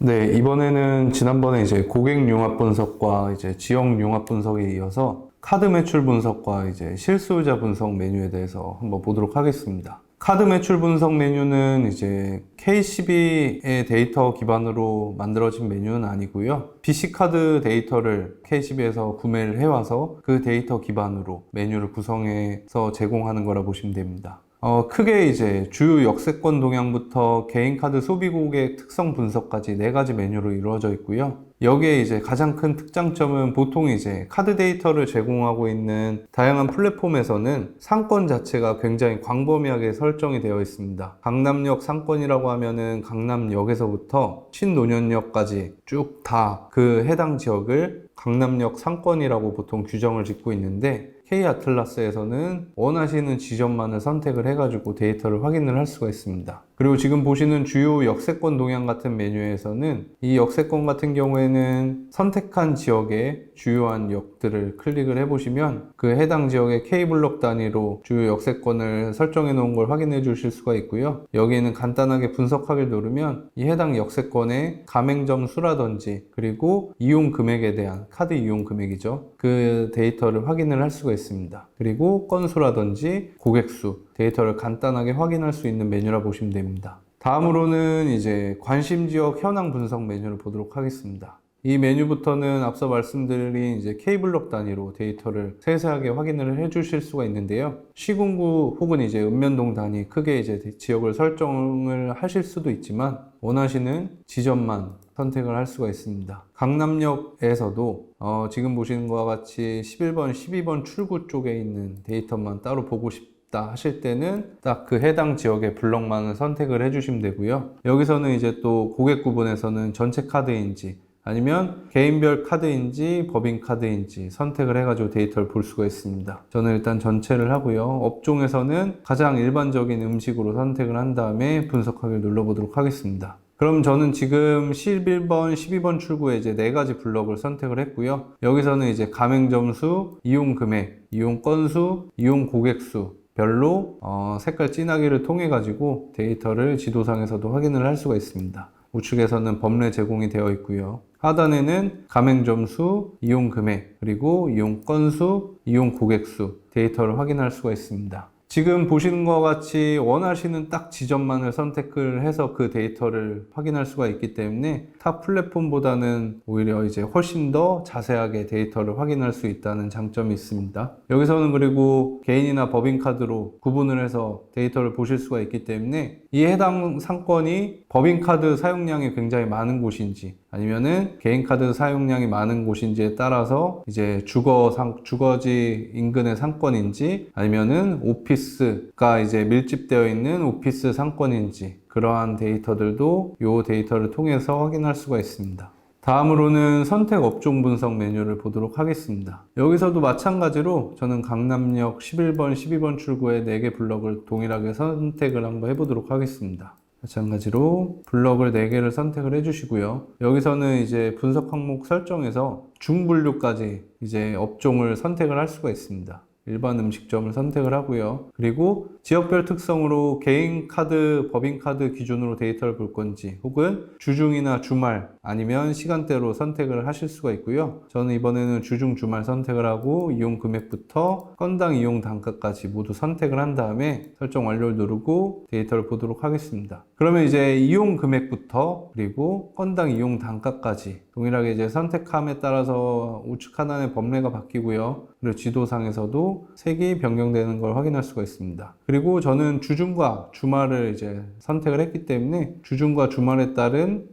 네, 이번에는 지난번에 이제 고객 융합 분석과 이제 지역 융합 분석에 이어서 카드 매출 분석과 이제 실수요자 분석 메뉴에 대해서 한번 보도록 하겠습니다. 카드 매출 분석 메뉴는 이제 KCB의 데이터 기반으로 만들어진 메뉴는 아니고요. BC카드 데이터를 KCB에서 구매를 해와서 그 데이터 기반으로 메뉴를 구성해서 제공하는 거라 보시면 됩니다. 크게 이제 주요 역세권 동향부터 개인카드 소비 고객 특성 분석까지 4가지 메뉴로 이루어져 있고요. 여기에 이제 가장 큰 특장점은 보통 이제 카드 데이터를 제공하고 있는 다양한 플랫폼에서는 상권 자체가 굉장히 광범위하게 설정이 되어 있습니다. 강남역 상권이라고 하면은 강남역에서부터 신논현역까지 쭉 다 그 해당 지역을 강남역 상권이라고 보통 규정을 짓고 있는데, K아틀라스에서는 원하시는 지점만을 선택을 해가지고 데이터를 확인을 할 수가 있습니다. 그리고 지금 보시는 주요 역세권 동향 같은 메뉴에서는 이 역세권 같은 경우에는 선택한 지역의 주요한 역들을 클릭을 해보시면 그 해당 지역의 K블록 단위로 주요 역세권을 설정해 놓은 걸 확인해 주실 수가 있고요. 여기에는 간단하게 분석하기를 누르면 이 해당 역세권의 가맹점 수라든지 그리고 이용 금액에 대한 카드 이용 금액이죠. 그 데이터를 확인을 할 수가 있습니다. 그리고 건수라든지 고객수 데이터를 간단하게 확인할 수 있는 메뉴라 보시면 됩니다. 다음으로는 이제 관심 지역 현황 분석 메뉴를 보도록 하겠습니다. 이 메뉴부터는 앞서 말씀드린 이제 K블록 단위로 데이터를 세세하게 확인을 해 주실 수가 있는데요. 시군구 혹은 이제 읍면동 단위 크게 이제 지역을 설정을 하실 수도 있지만 원하시는 지점만 선택을 할 수가 있습니다. 강남역에서도 지금 보시는 것과 같이 11번, 12번 출구 쪽에 있는 데이터만 따로 보고 싶다 하실 때는 딱 그 해당 지역의 블럭만을 선택을 해주시면 되고요. 여기서는 이제 또 고객 구분에서는 전체 카드인지 아니면 개인별 카드인지 법인 카드인지 선택을 해가지고 데이터를 볼 수가 있습니다. 저는 일단 전체를 하고요. 업종에서는 가장 일반적인 음식으로 선택을 한 다음에 분석하기를 눌러보도록 하겠습니다. 그럼 저는 지금 11번, 12번 출구에 이제 4가지 블럭을 선택을 했고요. 여기서는 이제 가맹점수, 이용 금액, 이용 건수, 이용 고객수 별로 색깔 진하기를 통해 가지고 데이터를 지도상에서도 확인을 할 수가 있습니다. 우측에서는 법례 제공이 되어 있고요. 하단에는 가맹점수, 이용 금액, 그리고 이용 건수, 이용 고객수 데이터를 확인할 수가 있습니다. 지금 보시는 것과 같이 원하시는 딱 지점만을 선택을 해서 그 데이터를 확인할 수가 있기 때문에 타 플랫폼보다는 오히려 이제 훨씬 더 자세하게 데이터를 확인할 수 있다는 장점이 있습니다. 여기서는 그리고 개인이나 법인 카드로 구분을 해서 데이터를 보실 수가 있기 때문에 이 해당 상권이 법인 카드 사용량이 굉장히 많은 곳인지 아니면은 개인 카드 사용량이 많은 곳인지에 따라서 이제 주거지 인근의 상권인지 아니면은 오피스가 이제 밀집되어 있는 오피스 상권인지 그러한 데이터들도 이 데이터를 통해서 확인할 수가 있습니다. 다음으로는 선택 업종 분석 메뉴를 보도록 하겠습니다. 여기서도 마찬가지로 저는 강남역 11번, 12번 출구에 4개 블럭을 동일하게 선택을 한번 해보도록 하겠습니다. 마찬가지로 블럭을 4개를 선택을 해주시고요. 여기서는 이제 분석 항목 설정에서 중분류까지 이제 업종을 선택을 할 수가 있습니다. 일반 음식점을 선택을 하고요. 그리고 지역별 특성으로 개인 카드, 법인 카드 기준으로 데이터를 볼 건지 혹은 주중이나 주말 아니면 시간대로 선택을 하실 수가 있고요. 저는 이번에는 주중, 주말 선택을 하고 이용 금액부터 건당 이용 단가까지 모두 선택을 한 다음에 설정 완료를 누르고 데이터를 보도록 하겠습니다. 그러면 이제 이용 금액부터 그리고 건당 이용 단가까지 동일하게 이제 선택함에 따라서 우측 하단의 법례가 바뀌고요. 그리고 지도상에서도 색이 변경되는 걸 확인할 수가 있습니다. 그리고 저는 주중과 주말을 이제 선택을 했기 때문에 주중과 주말에 따른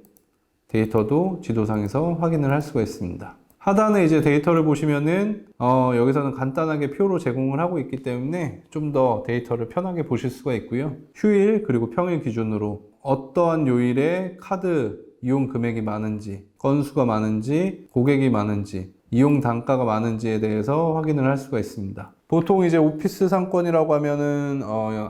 데이터도 지도상에서 확인을 할 수가 있습니다. 하단에 이제 데이터를 보시면은 여기서는 간단하게 표로 제공을 하고 있기 때문에 좀 더 데이터를 편하게 보실 수가 있고요. 휴일 그리고 평일 기준으로 어떠한 요일에 카드 이용 금액이 많은지, 건수가 많은지, 고객이 많은지, 이용 단가가 많은지에 대해서 확인을 할 수가 있습니다. 보통 이제 오피스 상권이라고 하면은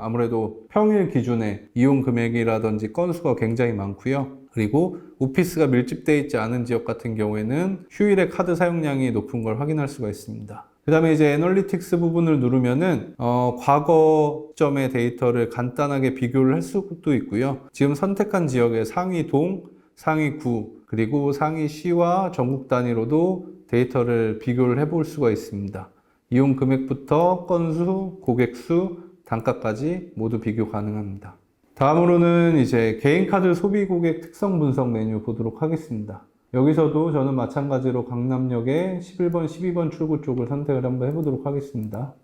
아무래도 평일 기준에 이용 금액이라든지 건수가 굉장히 많고요. 그리고 오피스가 밀집되어 있지 않은 지역 같은 경우에는 휴일에 카드 사용량이 높은 걸 확인할 수가 있습니다. 그 다음에 이제 애널리틱스 부분을 누르면은 과거점의 데이터를 간단하게 비교를 할 수도 있고요. 지금 선택한 지역의 상위 동, 상위 9, 그리고 상위 C와 전국 단위로도 데이터를 비교를 해볼 수가 있습니다. 이용 금액부터 건수, 고객수, 단가까지 모두 비교 가능합니다. 다음으로는 이제 개인카드 소비 고객 특성 분석 메뉴 보도록 하겠습니다. 여기서도 저는 마찬가지로 강남역의 11번, 12번 출구 쪽을 선택을 한번 해보도록 하겠습니다.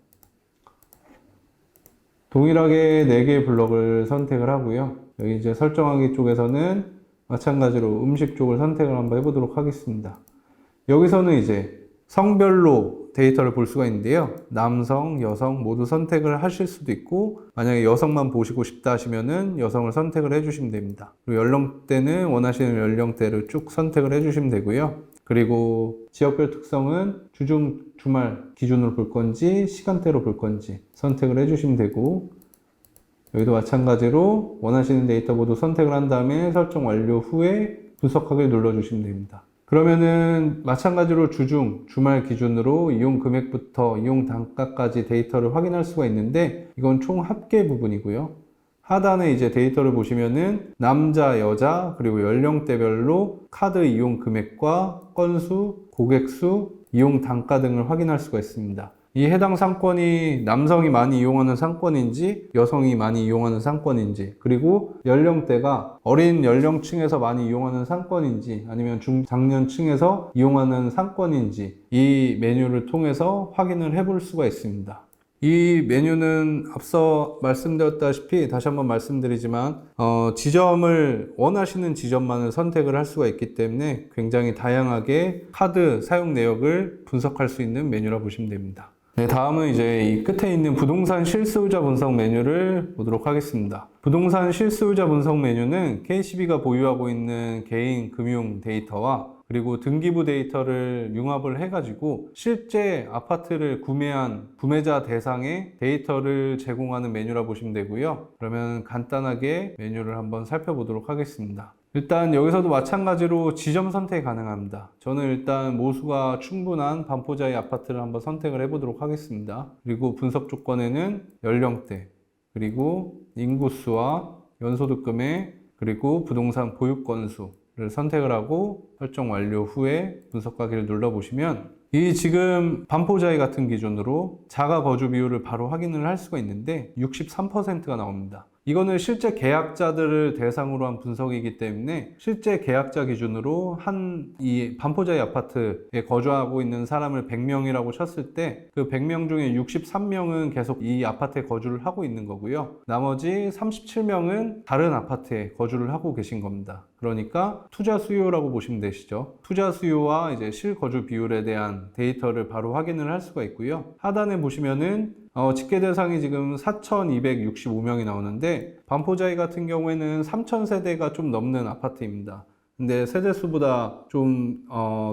동일하게 4개의 블럭을 선택을 하고요. 여기 이제 설정하기 쪽에서는 마찬가지로 음식 쪽을 선택을 한번 해보도록 하겠습니다. 여기서는 이제 성별로 데이터를 볼 수가 있는데요. 남성, 여성 모두 선택을 하실 수도 있고, 만약에 여성만 보시고 싶다 하시면은 여성을 선택을 해주시면 됩니다. 그리고 연령대는 원하시는 연령대를 쭉 선택을 해주시면 되고요. 그리고 지역별 특성은 주중, 주말 기준으로 볼 건지 시간대로 볼 건지 선택을 해주시면 되고, 여기도 마찬가지로 원하시는 데이터 모두 선택을 한 다음에 설정 완료 후에 분석하기를 눌러주시면 됩니다. 그러면은 마찬가지로 주중, 주말 기준으로 이용 금액부터 이용 단가까지 데이터를 확인할 수가 있는데, 이건 총 합계 부분이고요. 하단에 이제 데이터를 보시면은 남자, 여자, 그리고 연령대별로 카드 이용 금액과 건수, 고객수, 이용 단가 등을 확인할 수가 있습니다. 이 해당 상권이 남성이 많이 이용하는 상권인지 여성이 많이 이용하는 상권인지, 그리고 연령대가 어린 연령층에서 많이 이용하는 상권인지 아니면 중장년층에서 이용하는 상권인지 이 메뉴를 통해서 확인을 해볼 수가 있습니다. 이 메뉴는 앞서 말씀드렸다시피 다시 한번 말씀드리지만 지점을 원하시는 지점만을 선택을 할 수가 있기 때문에 굉장히 다양하게 카드 사용 내역을 분석할 수 있는 메뉴라 보시면 됩니다. 네, 다음은 이제 이 끝에 있는 부동산 실수요자 분석 메뉴를 보도록 하겠습니다. 부동산 실수요자 분석 메뉴는 KCB가 보유하고 있는 개인 금융 데이터와 그리고 등기부 데이터를 융합을 해가지고 실제 아파트를 구매한 구매자 대상의 데이터를 제공하는 메뉴라 보시면 되고요. 그러면 간단하게 메뉴를 한번 살펴보도록 하겠습니다. 일단 여기서도 마찬가지로 지점 선택이 가능합니다. 저는 일단 모수가 충분한 반포자의 아파트를 한번 선택을 해보도록 하겠습니다. 그리고 분석 조건에는 연령대, 그리고 인구수와 연소득 금액, 그리고 부동산 보유 건수를 선택을 하고 설정 완료 후에 분석하기를 눌러보시면 이 지금 반포자이 같은 기준으로 자가 거주 비율을 바로 확인을 할 수가 있는데 63%가 나옵니다. 이거는 실제 계약자들을 대상으로 한 분석이기 때문에 실제 계약자 기준으로 이 반포자이 아파트에 거주하고 있는 사람을 100명이라고 쳤을 때 그 100명 중에 63명은 계속 이 아파트에 거주를 하고 있는 거고요. 나머지 37명은 다른 아파트에 거주를 하고 계신 겁니다. 그러니까 투자 수요라고 보시면 되시죠. 투자 수요와 이제 실거주 비율에 대한 데이터를 바로 확인을 할 수가 있고요. 하단에 보시면은 집계 대상이 지금 4,265명이 나오는데 반포자이 같은 경우에는 3,000세대가 좀 넘는 아파트입니다. 근데 세대수보다 좀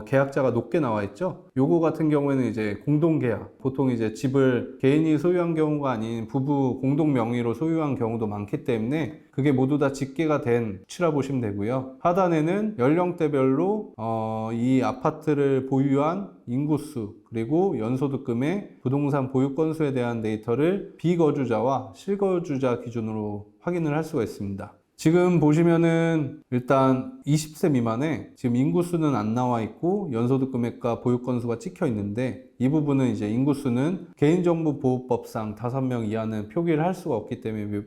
계약자가 높게 나와 있죠. 요거 같은 경우에는 이제 공동계약, 보통 이제 집을 개인이 소유한 경우가 아닌 부부 공동 명의로 소유한 경우도 많기 때문에 그게 모두 다 집계가 된 수치라 보시면 되고요. 하단에는 연령대별로 이 아파트를 보유한 인구수, 그리고 연소득 금액, 부동산 보유 건수에 대한 데이터를 비거주자와 실거주자 기준으로 확인을 할 수가 있습니다. 지금 보시면은 일단 20세 미만에 지금 인구수는 안 나와 있고 연소득 금액과 보유 건수가 찍혀 있는데, 이 부분은 이제 인구수는 개인정보보호법상 5명 이하는 표기를 할 수가 없기 때문에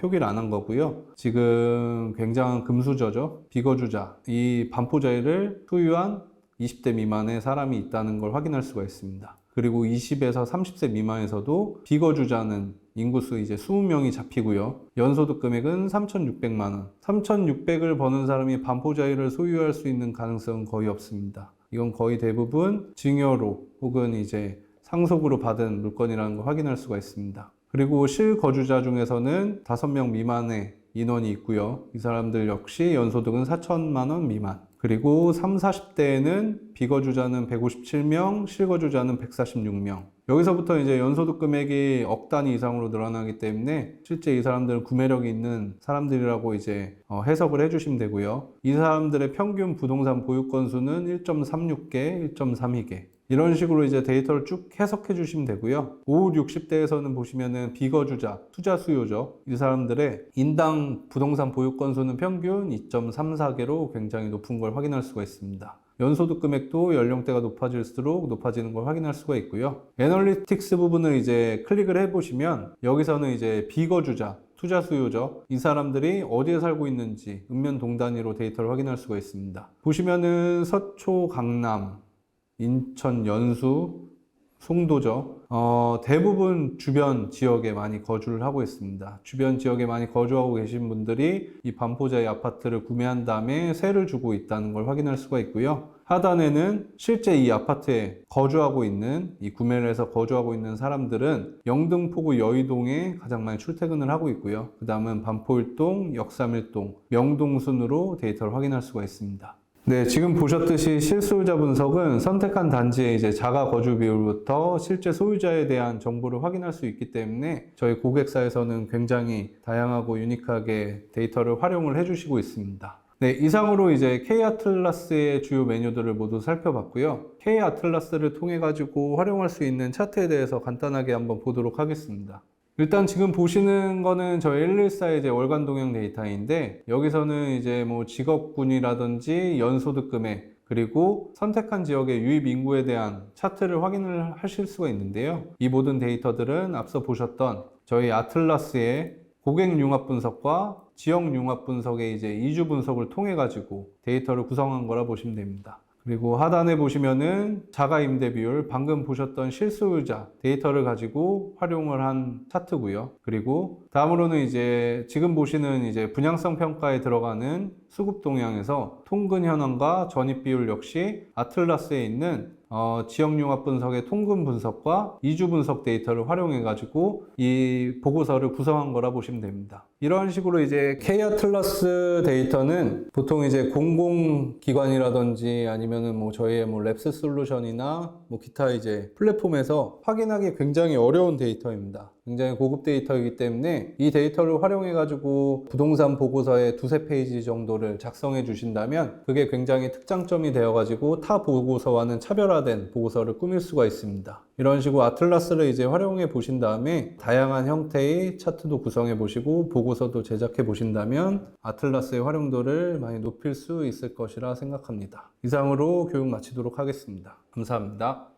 표기를 안 한 거고요. 지금 굉장한 금수저죠. 비거주자, 이 반포자이를 소유한 20대 미만의 사람이 있다는 걸 확인할 수가 있습니다. 그리고 20에서 30세 미만에서도 비거주자는 인구수 이제 20명이 잡히고요. 연소득 금액은 3,600만 원. 3,600을 버는 사람이 반포자이를 소유할 수 있는 가능성은 거의 없습니다. 이건 거의 대부분 증여로 혹은 이제 상속으로 받은 물건이라는 걸 확인할 수가 있습니다. 그리고 실거주자 중에서는 5명 미만의 인원이 있고요. 이 사람들 역시 연소득은 4천만 원 미만. 그리고 30, 40대에는 비거주자는 157명, 실거주자는 146명. 여기서부터 이제 연소득 금액이 억 단위 이상으로 늘어나기 때문에 실제 이 사람들은 구매력이 있는 사람들이라고 이제 해석을 해주시면 되고요. 이 사람들의 평균 부동산 보유 건수는 1.36개, 1.32개. 이런 식으로 이제 데이터를 쭉 해석해 주시면 되고요. 5, 60대에서는 보시면은 비거주자, 투자 수요죠. 이 사람들의 인당 부동산 보유 건수는 평균 2.34개로 굉장히 높은 걸 확인할 수가 있습니다. 연소득 금액도 연령대가 높아질수록 높아지는 걸 확인할 수가 있고요. 애널리틱스 부분을 이제 클릭을 해보시면 여기서는 이제 비거주자, 투자 수요죠. 이 사람들이 어디에 살고 있는지 읍면 동 단위로 데이터를 확인할 수가 있습니다. 보시면은 서초, 강남, 인천, 연수, 송도죠. 대부분 주변 지역에 많이 거주를 하고 있습니다. 주변 지역에 많이 거주하고 계신 분들이 이 반포자의 아파트를 구매한 다음에 세를 주고 있다는 걸 확인할 수가 있고요. 하단에는 실제 이 아파트에 거주하고 있는, 이 구매를 해서 거주하고 있는 사람들은 영등포구 여의동에 가장 많이 출퇴근을 하고 있고요. 그 다음은 반포일동, 역삼일동, 명동 순으로 데이터를 확인할 수가 있습니다. 네, 지금 보셨듯이 실소유자 분석은 선택한 단지의 이제 자가 거주 비율부터 실제 소유자에 대한 정보를 확인할 수 있기 때문에 저희 고객사에서는 굉장히 다양하고 유니크하게 데이터를 활용을 해주시고 있습니다. 네, 이상으로 이제 K아틀라스의 주요 메뉴들을 모두 살펴봤고요. K아틀라스를 통해 가지고 활용할 수 있는 차트에 대해서 간단하게 한번 보도록 하겠습니다. 일단 지금 보시는 거는 저희 114의 이제 월간 동향 데이터인데, 여기서는 이제 뭐 직업군이라든지 연소득 금액, 그리고 선택한 지역의 유입 인구에 대한 차트를 확인을 하실 수가 있는데요. 이 모든 데이터들은 앞서 보셨던 저희 아틀라스의 고객 융합 분석과 지역 융합 분석의 이제 이주 분석을 통해 가지고 데이터를 구성한 거라 보시면 됩니다. 그리고 하단에 보시면은 자가 임대 비율, 방금 보셨던 실소유자 데이터를 가지고 활용을 한 차트고요. 그리고 다음으로는 이제 지금 보시는 이제 분양성 평가에 들어가는 수급 동향에서 통근 현황과 전입 비율 역시 아틀라스에 있는 지역 융합 분석의 통근 분석과 이주 분석 데이터를 활용해 가지고 이 보고서를 구성한 거라 보시면 됩니다. 이런 식으로 이제 K아틀라스 데이터는 보통 이제 공공기관이라든지 아니면은 뭐 저희의 뭐 랩스 솔루션이나 뭐 기타 이제 플랫폼에서 확인하기 굉장히 어려운 데이터입니다. 굉장히 고급 데이터이기 때문에 이 데이터를 활용해 가지고 부동산 보고서의 두세 페이지 정도를 작성해 주신다면 그게 굉장히 특장점이 되어 가지고 타 보고서와는 차별화된 보고서를 꾸밀 수가 있습니다. 이런 식으로 아틀라스를 이제 활용해 보신 다음에 다양한 형태의 차트도 구성해 보시고 보고서도 제작해 보신다면 아틀라스의 활용도를 많이 높일 수 있을 것이라 생각합니다. 이상으로 교육 마치도록 하겠습니다. 감사합니다.